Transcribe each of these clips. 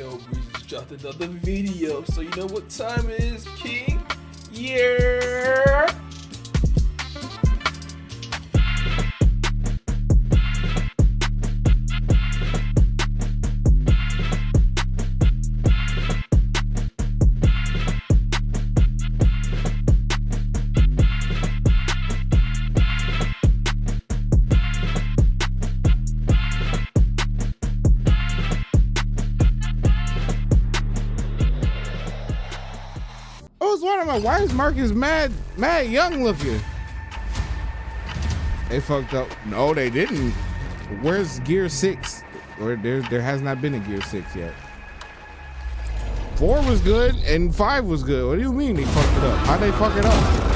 Yo, Breezy just dropped another video, so you know what time it is, King? Yeah! I was wondering, why is Marcus mad young looking? They fucked up. No, they didn't. Where's Gear 6? Or there has not been a Gear 6 yet. 4 was good and 5 was good. What do you mean they fucked it up? How'd they fuck it up?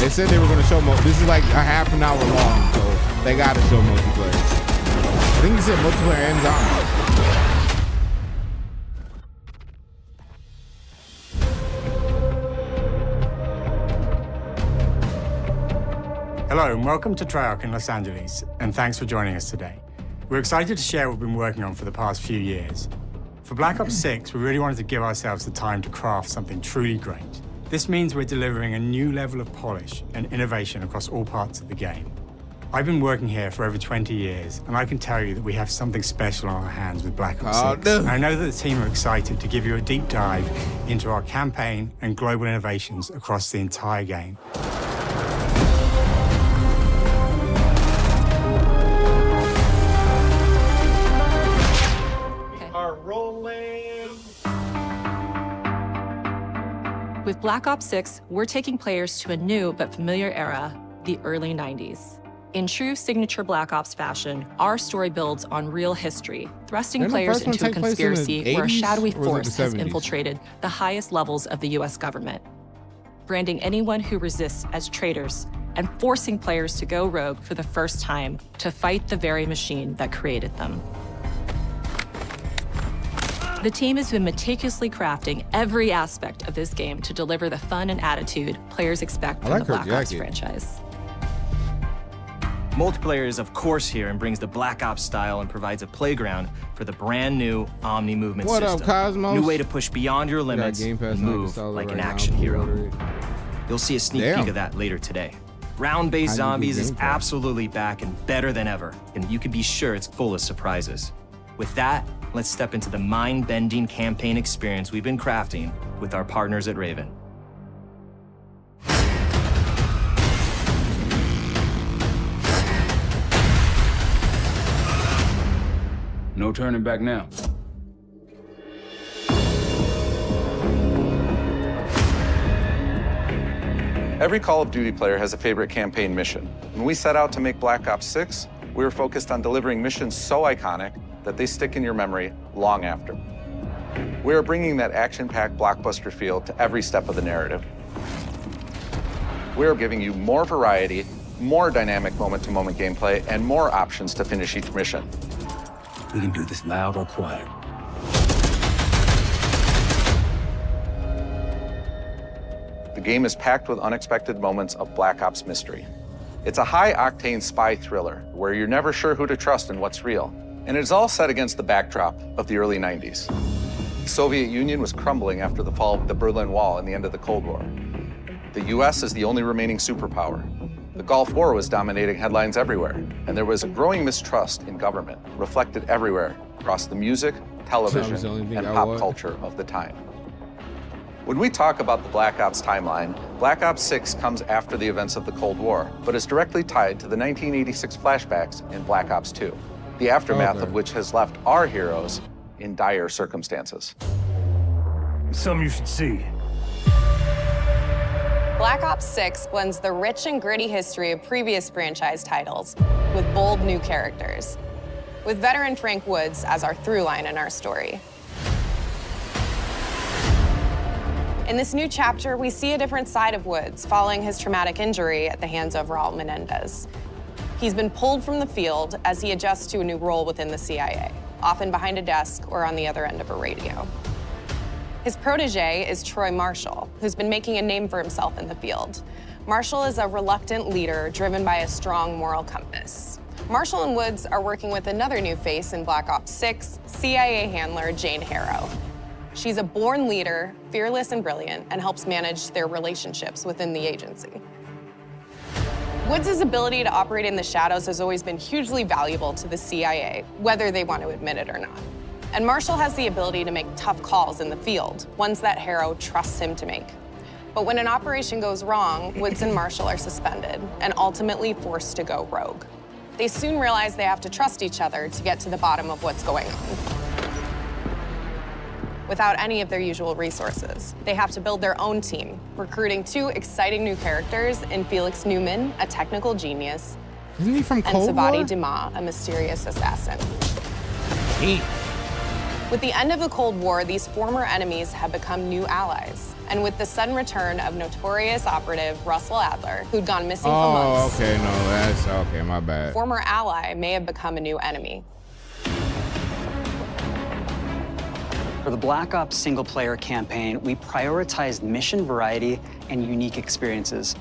They said they were going to show this is like a half an hour long, so they got to show multiplayer. I think he said multiplayer and zombies. Hello and welcome to Treyarch in Los Angeles, and thanks for joining us today. We're excited to share what we've been working on for the past few years. For Black Ops 6, we really wanted to give ourselves the time to craft something truly great. This means we're delivering a new level of polish and innovation across all parts of the game. I've been working here for over 20 years, and I can tell you that we have something special on our hands with Black Ops 6. And I know that the team are excited to give you a deep dive into our campaign and global innovations across the entire game. With Black Ops 6, we're taking players to a new but familiar era, the early 90s. In true signature Black Ops fashion, our story builds on real history, thrusting players into a conspiracy where a shadowy force has infiltrated the highest levels of the US government, branding anyone who resists as traitors and forcing players to go rogue for the first time to fight the very machine that created them. The team has been meticulously crafting every aspect of this game to deliver the fun and attitude players expect from the Black Ops franchise. Multiplayer is of course here and brings the Black Ops style and provides a playground for the brand new Omni movement system. What up, Cosmos? New way to push beyond your limits and move like an action hero. You'll see a sneak peek of that later today. Round-based zombies is absolutely back and better than ever, and you can be sure it's full of surprises. With that, let's step into the mind-bending campaign experience we've been crafting with our partners at Raven. No turning back now. Every Call of Duty player has a favorite campaign mission. When we set out to make Black Ops 6, we were focused on delivering missions so iconic that they stick in your memory long after. We are bringing that action-packed blockbuster feel to every step of the narrative. We are giving you more variety, more dynamic moment-to-moment gameplay, and more options to finish each mission. We can do this loud or quiet. The game is packed with unexpected moments of Black Ops mystery. It's a high-octane spy thriller where you're never sure who to trust and what's real. And it's all set against the backdrop of the early 90s. The Soviet Union was crumbling after the fall of the Berlin Wall and the end of the Cold War. The US is the only remaining superpower. The Gulf War was dominating headlines everywhere, and there was a growing mistrust in government, reflected everywhere across the music, television, and pop culture of the time. When we talk about the Black Ops timeline, Black Ops 6 comes after the events of the Cold War, but is directly tied to the 1986 flashbacks in Black Ops 2. The aftermath of which has left our heroes in dire circumstances. Something you should see. Black Ops 6 blends the rich and gritty history of previous franchise titles with bold new characters, with veteran Frank Woods as our through line in our story. In this new chapter, we see a different side of Woods following his traumatic injury at the hands of Raul Menendez. He's been pulled from the field as he adjusts to a new role within the CIA, often behind a desk or on the other end of a radio. His protege is Troy Marshall, who's been making a name for himself in the field. Marshall is a reluctant leader driven by a strong moral compass. Marshall and Woods are working with another new face in Black Ops 6, CIA handler Jane Harrow. She's a born leader, fearless and brilliant, and helps manage their relationships within the agency. Woods' ability to operate in the shadows has always been hugely valuable to the CIA, whether they want to admit it or not. And Marshall has the ability to make tough calls in the field, ones that Harrow trusts him to make. But when an operation goes wrong, Woods and Marshall are suspended and ultimately forced to go rogue. They soon realize they have to trust each other to get to the bottom of what's going on. Without any of their usual resources, they have to build their own team, recruiting 2 exciting new characters in Felix Newman, a technical genius, Isn't he from and Cold Savati War? Dumas, a mysterious assassin. He. With the end of the Cold War, these former enemies have become new allies. And with the sudden return of notorious operative Russell Adler, who'd gone missing for months, okay, no, that's okay, my bad. former ally may have become a new enemy. For the Black Ops single-player campaign, we prioritized mission variety and unique experiences.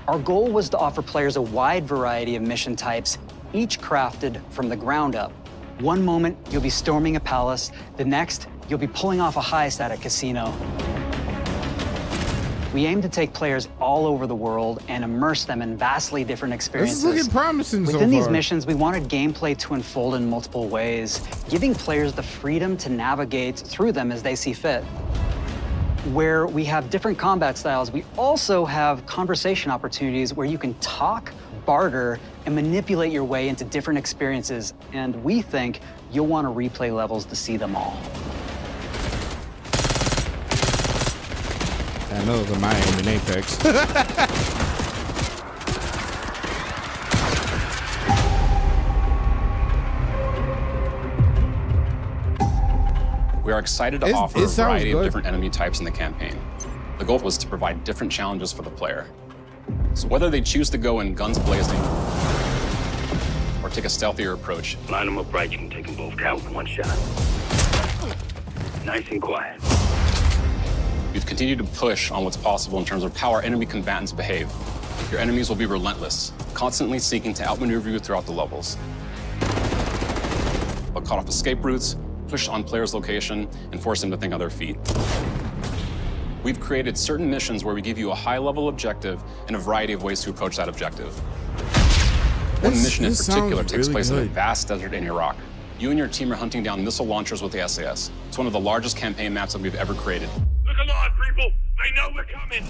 Our goal was to offer players a wide variety of mission types, each crafted from the ground up. One moment, you'll be storming a palace. The next, you'll be pulling off a heist at a casino. We aim to take players all over the world and immerse them in vastly different experiences. This is looking promising so far. Within these missions, we wanted gameplay to unfold in multiple ways, giving players the freedom to navigate through them as they see fit. Where we have different combat styles, we also have conversation opportunities where you can talk, barter, and manipulate your way into different experiences. And we think you'll want to replay levels to see them all. I know those are my aim in Apex. We are excited to offer a variety of different enemy types in the campaign. The goal was to provide different challenges for the player. So whether they choose to go in guns blazing or take a stealthier approach. Line them up right, you can take them both down with one shot. Nice and quiet. We've continued to push on what's possible in terms of how our enemy combatants behave. Your enemies will be relentless, constantly seeking to outmaneuver you throughout the levels. They'll cut off escape routes, push on players' location, and force them to think on their feet. We've created certain missions where we give you a high-level objective and a variety of ways to approach that objective. One mission in particular takes place in a vast desert in Iraq. You and your team are hunting down missile launchers with the SAS. It's one of the largest campaign maps that we've ever created. Look alive, people! They know we're coming!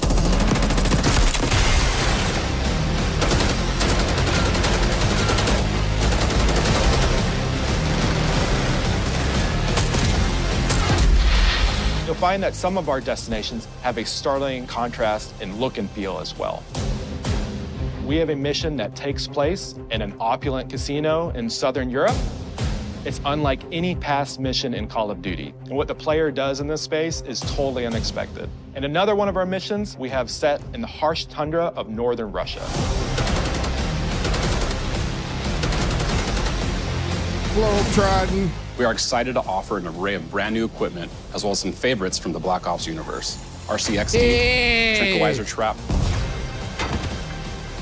You'll find that some of our destinations have a startling contrast in look and feel as well. We have a mission that takes place in an opulent casino in Southern Europe. It's unlike any past mission in Call of Duty. And what the player does in this space is totally unexpected. And another one of our missions we have set in the harsh tundra of northern Russia. Globetrotting. We are excited to offer an array of brand new equipment, as well as some favorites from the Black Ops universe. RCXD, Tranquilizer Trap,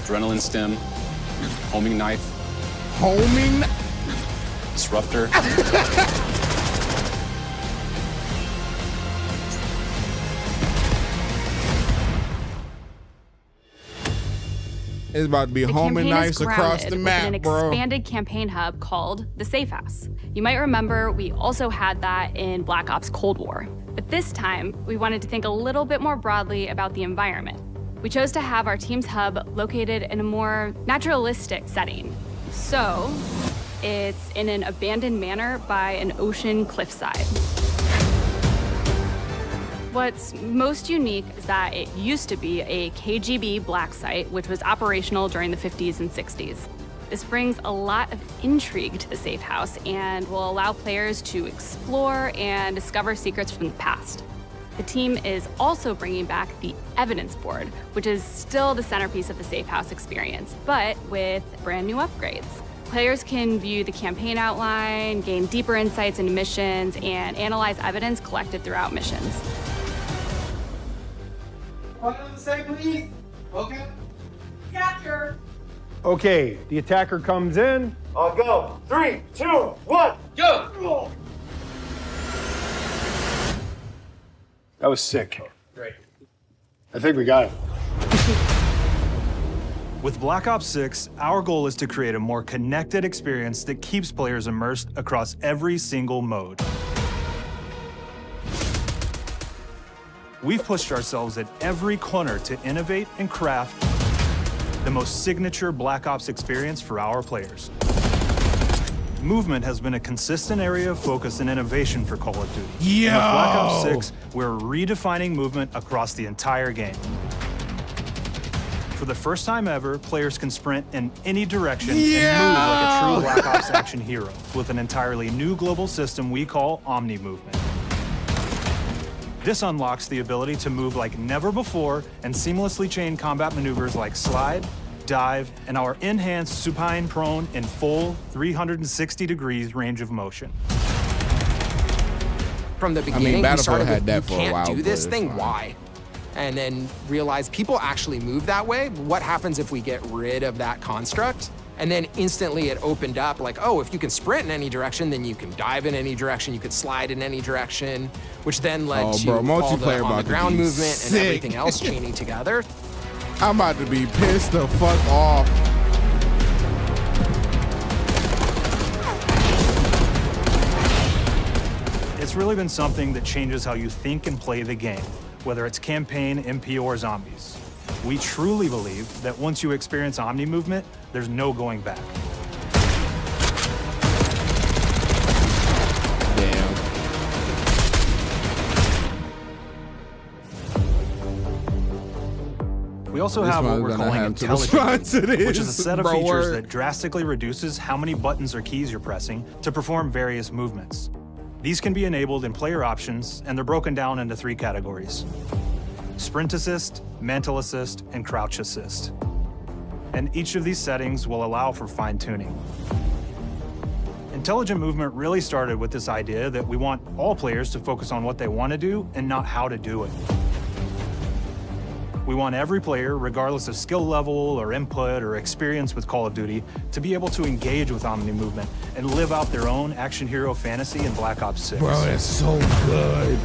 Adrenaline Stim, Homing Knife, Homing? Disruptor. It's about to be homing knives across the map, an expanded campaign hub called the Safe House. You might remember we also had that in Black Ops Cold War. But this time, we wanted to think a little bit more broadly about the environment. We chose to have our team's hub located in a more naturalistic setting. So, it's in an abandoned manor by an ocean cliffside. What's most unique is that it used to be a KGB black site, which was operational during the 50s and 60s. This brings a lot of intrigue to the Safe House and will allow players to explore and discover secrets from the past. The team is also bringing back the evidence board, which is still the centerpiece of the Safe House experience, but with brand new upgrades. Players can view the campaign outline, gain deeper insights into missions, and analyze evidence collected throughout missions. One on the side, please. Okay. Capture. Okay, the attacker comes in. I'll go. 3, 2, 1, go! That was sick. Great. I think we got it. With Black Ops 6, our goal is to create a more connected experience that keeps players immersed across every single mode. We've pushed ourselves at every corner to innovate and craft the most signature Black Ops experience for our players. Movement has been a consistent area of focus and innovation for Call of Duty. Yo! And with Black Ops 6, we're redefining movement across the entire game. For the first time ever, players can sprint in any direction and move like a true Black Ops action hero with an entirely new global system we call Omni Movement. This unlocks the ability to move like never before and seamlessly chain combat maneuvers like slide, dive, and our enhanced supine prone in full 360 degrees range of motion. From the beginning, we started with, that you for a can't while, do this but thing, it's fine. why? And then realized people actually move that way. What happens if we get rid of that construct? And then instantly it opened up like, oh, if you can sprint in any direction, then you can dive in any direction, you could slide in any direction, which then led to all the on-the-ground movement and everything else chaining together. I'm about to be pissed the fuck off. It's really been something that changes how you think and play the game, whether it's campaign, MP, or zombies. We truly believe that once you experience Omni Movement, there's no going back. Damn. We also have what we're calling intelligence, which is a set of features that drastically reduces how many buttons or keys you're pressing to perform various movements. These can be enabled in player options, and they're broken down into 3 categories: Sprint Assist, Mantle Assist, and Crouch Assist. And each of these settings will allow for fine-tuning. Intelligent movement really started with this idea that we want all players to focus on what they want to do and not how to do it. We want every player, regardless of skill level or input or experience with Call of Duty, to be able to engage with Omni Movement and live out their own action hero fantasy in Black Ops 6. Bro, that's so good.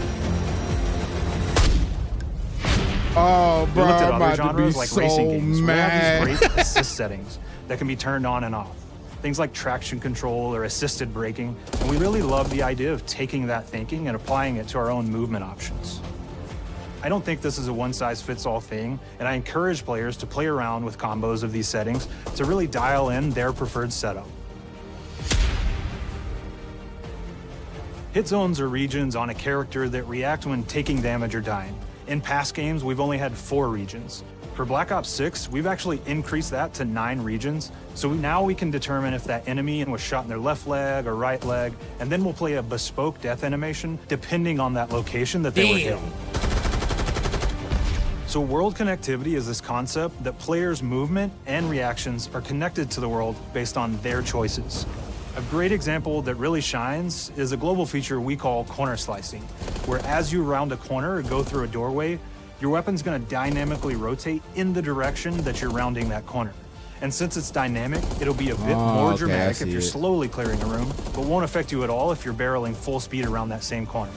Oh, bro, We looked at I'm other about to genres be like so racing games. mad. We have these great assist settings that can be turned on and off. Things like traction control or assisted braking. And we really love the idea of taking that thinking and applying it to our own movement options. I don't think this is a one-size-fits-all thing, and I encourage players to play around with combos of these settings to really dial in their preferred setup. Hit zones are regions on a character that react when taking damage or dying. In past games, we've only had 4 regions. For Black Ops 6, we've actually increased that to 9 regions, so now we can determine if that enemy was shot in their left leg or right leg, and then we'll play a bespoke death animation depending on that location that they were hit. So world connectivity is this concept that players' movement and reactions are connected to the world based on their choices. A great example that really shines is a global feature we call corner slicing, where as you round a corner or go through a doorway, your weapon's gonna dynamically rotate in the direction that you're rounding that corner. And since it's dynamic, it'll be a bit more dramatic if you're slowly clearing a room, but won't affect you at all if you're barreling full speed around that same corner.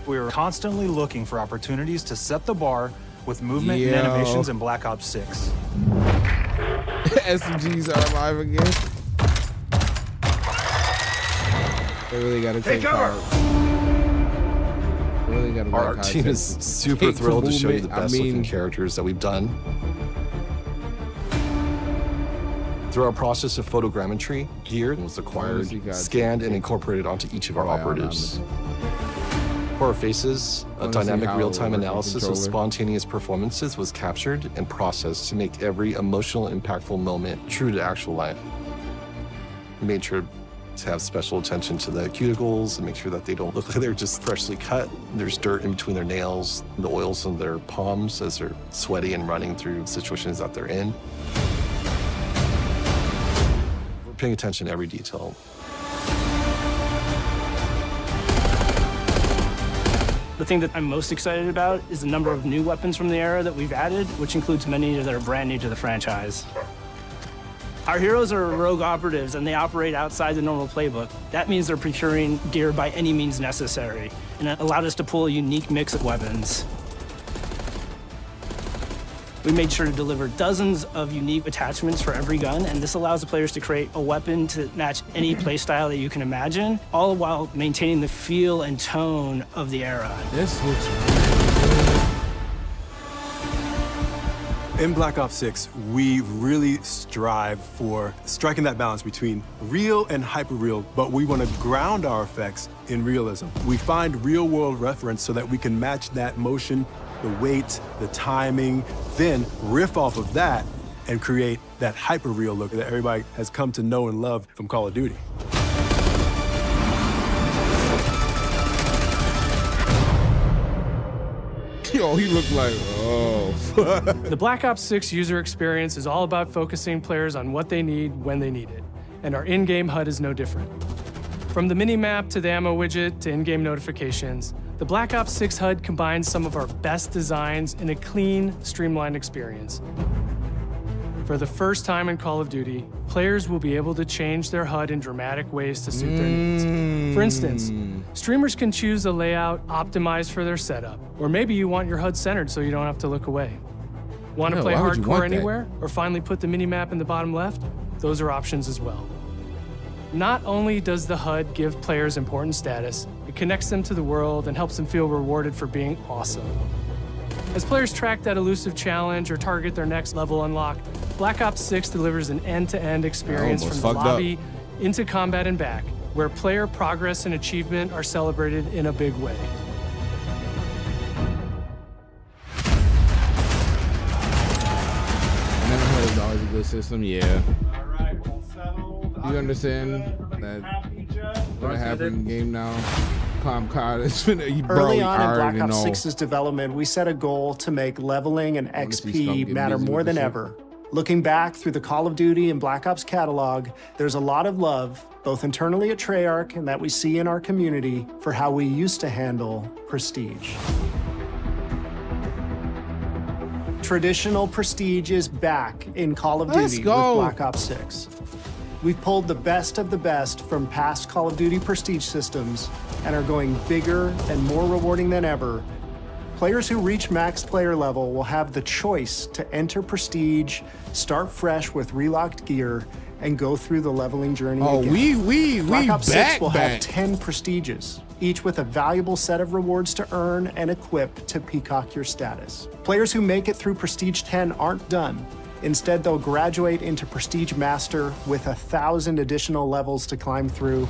We are constantly looking for opportunities to set the bar with movement and animations in Black Ops 6. SMGs are alive again. They really gotta take cover. Really gotta Our team is super thrilled to show you the best looking characters that we've done. Through our process of photogrammetry, gear was acquired, scanned, and incorporated onto each of our operatives. For our faces, a dynamic real-time analysis of spontaneous performances was captured and processed to make every emotional, impactful moment true to actual life. We made sure to have special attention to the cuticles and make sure that they don't look like they're just freshly cut. There's dirt in between their nails, the oils on their palms as they're sweaty and running through situations that they're in. paying attention to every detail. The thing that I'm most excited about is the number of new weapons from the era that we've added, which includes many that are brand new to the franchise. Our heroes are rogue operatives, and they operate outside the normal playbook. That means they're procuring gear by any means necessary, and it allowed us to pull a unique mix of weapons. We made sure to deliver dozens of unique attachments for every gun, and this allows the players to create a weapon to match any playstyle that you can imagine, all while maintaining the feel and tone of the era. This looks In Black Ops 6, we really strive for striking that balance between real and hyper-real, but we want to ground our effects in realism. We find real-world reference so that we can match that motion, the weight, the timing, then riff off of that and create that hyper-real look that everybody has come to know and love from Call of Duty. Yo, he looked like, oh. The Black Ops 6 user experience is all about focusing players on what they need when they need it, and our in-game HUD is no different. From the mini-map to the ammo widget to in-game notifications, the Black Ops 6 HUD combines some of our best designs in a clean, streamlined experience. For the first time in Call of Duty, players will be able to change their HUD in dramatic ways to suit their needs. For instance, streamers can choose a layout optimized for their setup, or maybe you want your HUD centered so you don't have to look away. Want to play hardcore anywhere, or finally put the mini-map in the bottom left? Those are options as well. Not only does the HUD give players important status, it connects them to the world and helps them feel rewarded for being awesome. As players track that elusive challenge or target their next level unlock, Black Ops 6 delivers an end-to-end experience from the lobby into combat and back, where player progress and achievement are celebrated in a big way. Never heard it was always a good system, yeah. You understand that what happened in the game now? Early on in Black Ops 6's development, we set a goal to make leveling and XP matter more than ever. Looking back through the Call of Duty and Black Ops catalog, there's a lot of love, both internally at Treyarch and that we see in our community, for how we used to handle prestige. Traditional prestige is back in Call of Duty with Black Ops 6. We've pulled the best of the best from past Call of Duty prestige systems and are going bigger and more rewarding than ever. Players who reach max player level will have the choice to enter prestige, start fresh with relocked gear, and go through the leveling journey again. Black Ops 6 will have 10 prestiges, each with a valuable set of rewards to earn and equip to peacock your status. Players who make it through Prestige 10 aren't done. Instead, they'll graduate into Prestige Master with 1,000 additional levels to climb through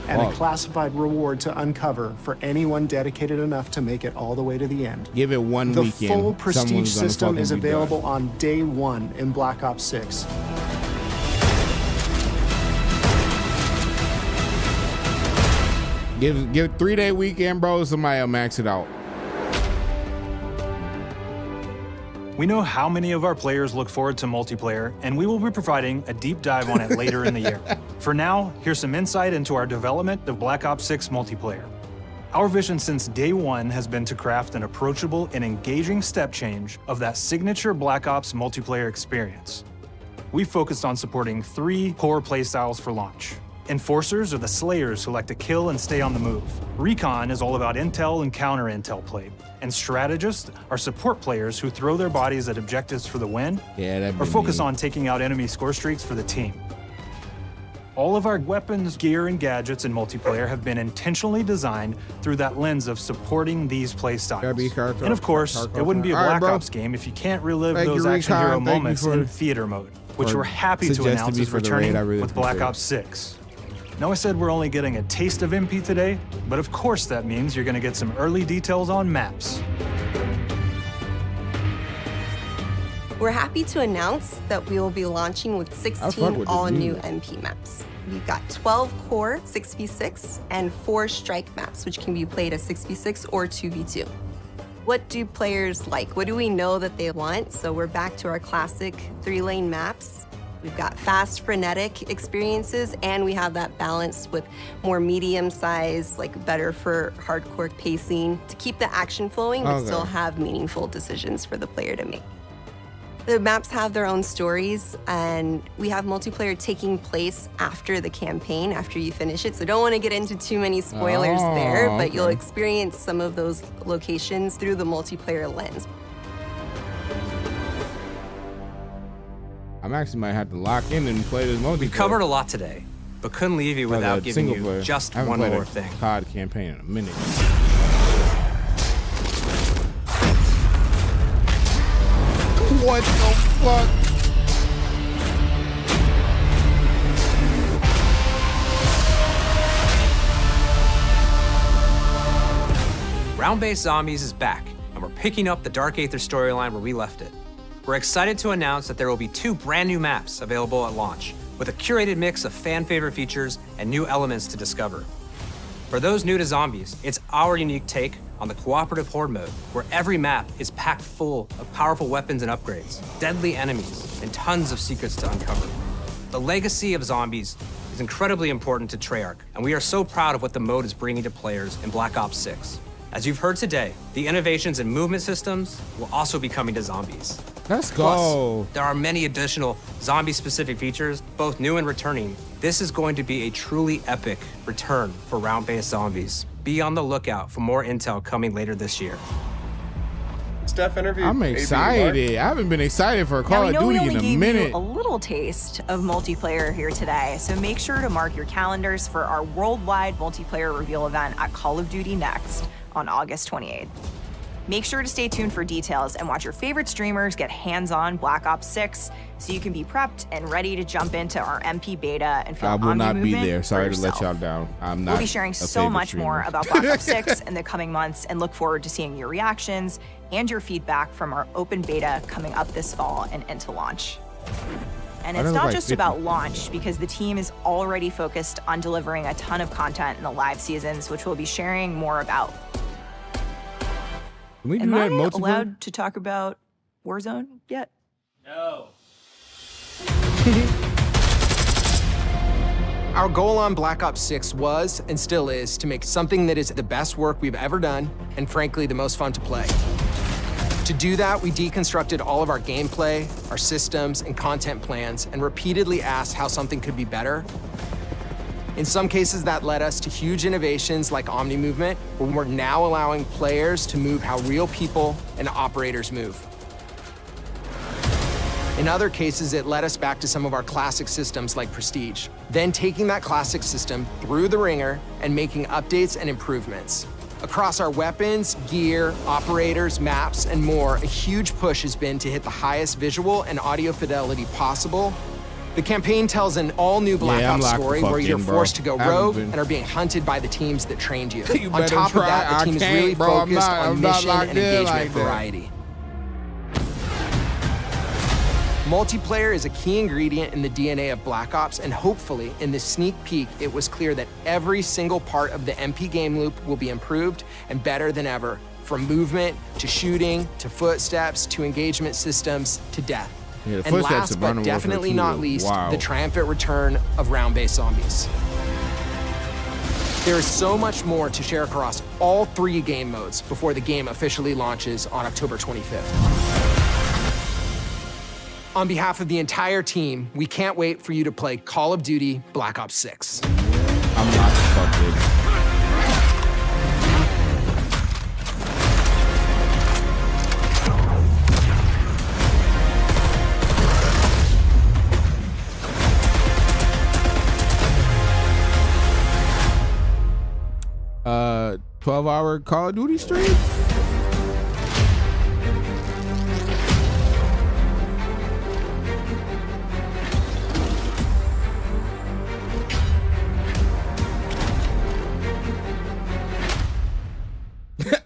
and a classified reward to uncover for anyone dedicated enough to make it all the way to the end. Give it one the weekend. The full Prestige system is available on day one in Black Ops 6. Give 3-day weekend, bro. Somebody will max it out. We know how many of our players look forward to multiplayer, and we will be providing a deep dive on it later in the year. For now, here's some insight into our development of Black Ops 6 multiplayer. Our vision since day one has been to craft an approachable and engaging step change of that signature Black Ops multiplayer experience. We focused on supporting 3 core playstyles for launch. Enforcers are the slayers who like to kill and stay on the move. Recon is all about intel and counter-intel play. And strategists are support players who throw their bodies at objectives for the win, or focus on taking out enemy score streaks for the team. All of our weapons, gear, and gadgets in multiplayer have been intentionally designed through that lens of supporting these play styles. And of course, it wouldn't be a Black Ops game if you can't relive those action hero moments in theater mode, which we're happy to announce is returning with Black Ops 6. Now, I said we're only getting a taste of MP today, but of course that means you're going to get some early details on maps. We're happy to announce that we will be launching with 16 all-new MP maps. We've got 12 core 6v6 and 4 strike maps, which can be played as 6v6 or 2v2. What do players like? What do we know that they want? So we're back to our classic 3-lane maps. We've got fast, frenetic experiences, and we have that balance with more medium-sized, like better for hardcore pacing to keep the action flowing, but still have meaningful decisions for the player to make. The maps have their own stories, and we have multiplayer taking place after the campaign, after you finish it. So don't want to get into too many spoilers there, but you'll experience some of those locations through the multiplayer lens. I actually might have to lock in and play this multiplayer. We covered a lot today, but couldn't leave you without giving you just one more thing. COD campaign in a minute. What the fuck? Round-based Zombies is back, and we're picking up the Dark Aether storyline where we left it. We're excited to announce that there will be 2 brand new maps available at launch, with a curated mix of fan-favorite features and new elements to discover. For those new to Zombies, it's our unique take on the cooperative horde mode, where every map is packed full of powerful weapons and upgrades, deadly enemies, and tons of secrets to uncover. The legacy of Zombies is incredibly important to Treyarch, and we are so proud of what the mode is bringing to players in Black Ops 6. As you've heard today, the innovations in movement systems will also be coming to Zombies. Let's go. Plus, there are many additional zombie-specific features, both new and returning. This is going to be a truly epic return for round-based Zombies. Be on the lookout for more intel coming later this year. Steph interview. I'm excited. I haven't been excited for a Call of Duty in a minute. You a little taste of multiplayer here today, so make sure to mark your calendars for our worldwide multiplayer reveal event at Call of Duty Next on August 28th. Make sure to stay tuned for details and watch your favorite streamers get hands-on Black Ops 6 so you can be prepped and ready to jump into our MP beta and feel I will not be there. Sorry to yourself. let y'all down. I'm not. We'll be sharing so much more about Black Ops 6 in the coming months and look forward to seeing your reactions and your feedback from our open beta coming up this fall and into launch. And it's not just about launch, because the team is already focused on delivering a ton of content in the live seasons, which we'll be sharing more about. Can we do Am I that allowed to talk about Warzone yet? No. Our goal on Black Ops 6 was, and still is, to make something that is the best work we've ever done, and frankly, the most fun to play. To do that, we deconstructed all of our gameplay, our systems, and content plans, and repeatedly asked how something could be better. In some cases, that led us to huge innovations like Omni Movement, where we're now allowing players to move how real people and operators move. In other cases, it led us back to some of our classic systems like Prestige, then taking that classic system through the ringer and making updates and improvements. Across our weapons, gear, operators, maps, and more, a huge push has been to hit the highest visual and audio fidelity possible. The campaign tells an all-new Black Ops story where you're forced to go rogue and are being hunted by the teams that trained you. On top of that, the team is really focused on mission and engagement variety. Multiplayer is a key ingredient in the DNA of Black Ops, and hopefully, in this sneak peek, it was clear that every single part of the MP game loop will be improved and better than ever, from movement, to shooting, to footsteps, to engagement systems, to death. Yeah, and last but definitely not least, the triumphant return of round-based Zombies. There is so much more to share across all 3 game modes before the game officially launches on October 25th. On behalf of the entire team, we can't wait for you to play Call of Duty Black Ops 6. I'm not fucked with. Uh, 12-hour Call of Duty stream?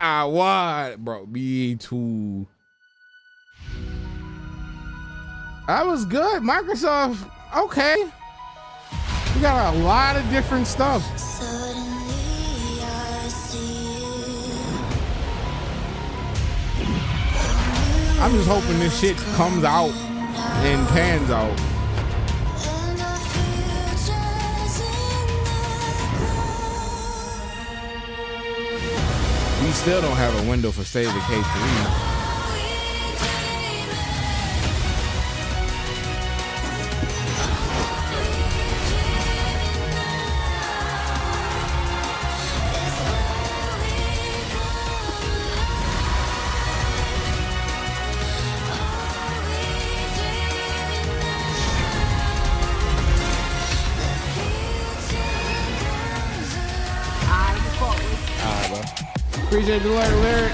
I want, bro. Me too. That was good. Microsoft, okay. We got a lot of different stuff. I'm just hoping this shit comes out and pans out. we still don't have a window for State of Decay 3. Appreciate the lyric.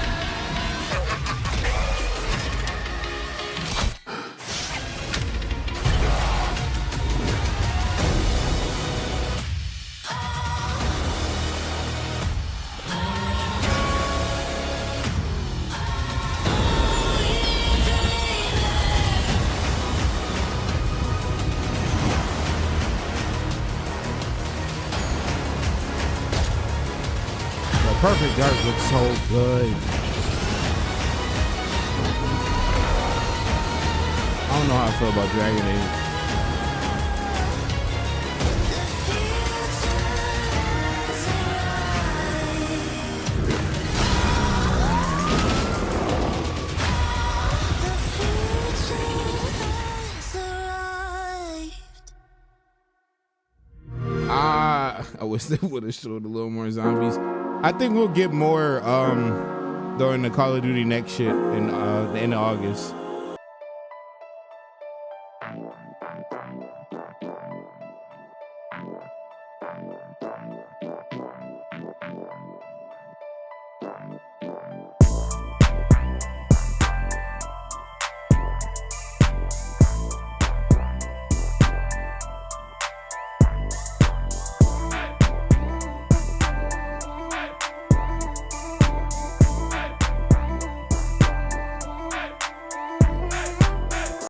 Perfect Dark looks so good. I don't know how I feel about Dragon Age. I wish they would have showed a little more zombies. I think we'll get more during the Call of Duty next shit in August.